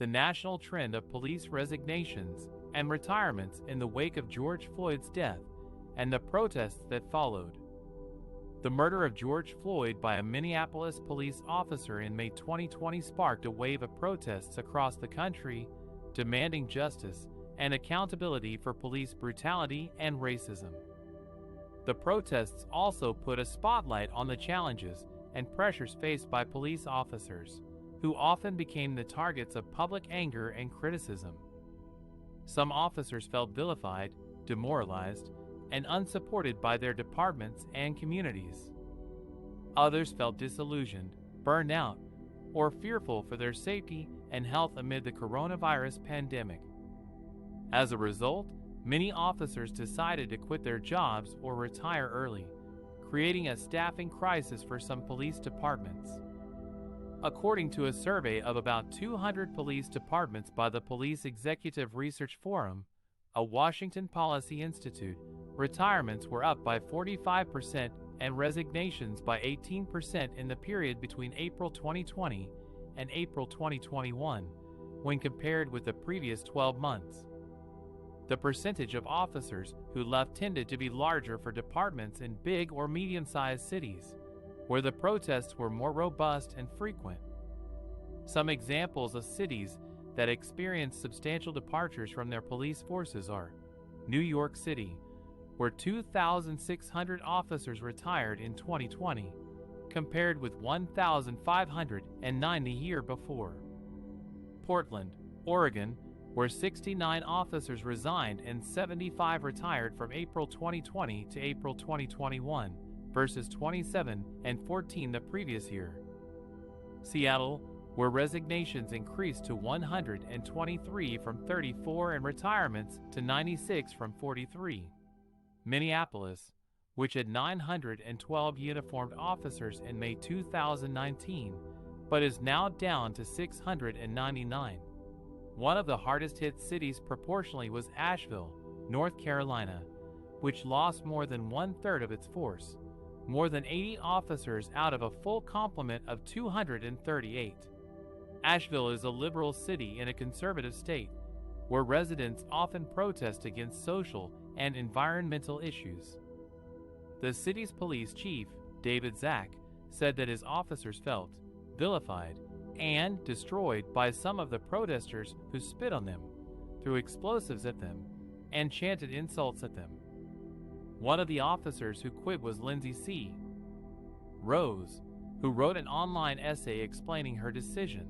the national trend of police resignations and retirements in the wake of George Floyd's death and the protests that followed. The murder of George Floyd by a Minneapolis police officer in May 2020 sparked a wave of protests across the country, demanding justice and accountability for police brutality and racism. The protests also put a spotlight on the challenges and pressures faced by police officers, who often became the targets of public anger and criticism. Some officers felt vilified, demoralized, and unsupported by their departments and communities. Others felt disillusioned, burned out, or fearful for their safety and health amid the coronavirus pandemic. As a result, many officers decided to quit their jobs or retire early, creating a staffing crisis for some police departments. According to a survey of about 200 police departments by the Police Executive Research Forum, a Washington Policy Institute, retirements were up by 45% and resignations by 18% in the period between April 2020 and April 2021, when compared with the previous 12 months. The percentage of officers who left tended to be larger for departments in big or medium-sized cities, where the protests were more robust and frequent. Some examples of cities that experienced substantial departures from their police forces are New York City, where 2,600 officers retired in 2020, compared with 1,509 the year before. Portland, Oregon, where 69 officers resigned and 75 retired from April 2020 to April 2021, versus 27 and 14 the previous year. Seattle, where resignations increased to 123 from 34 and retirements to 96 from 43. Minneapolis, which had 912 uniformed officers in May 2019, but is now down to 699. One of the hardest-hit cities proportionally was Asheville, North Carolina, which lost more than one-third of its force, more than 80 officers out of a full complement of 238. Asheville is a liberal city in a conservative state, where residents often protest against social and environmental issues. The city's police chief, David Zak, said that his officers felt vilified and destroyed by some of the protesters who spit on them, threw explosives at them, and chanted insults at them. One of the officers who quit was Lindsay C. Rose, who wrote an online essay explaining her decision.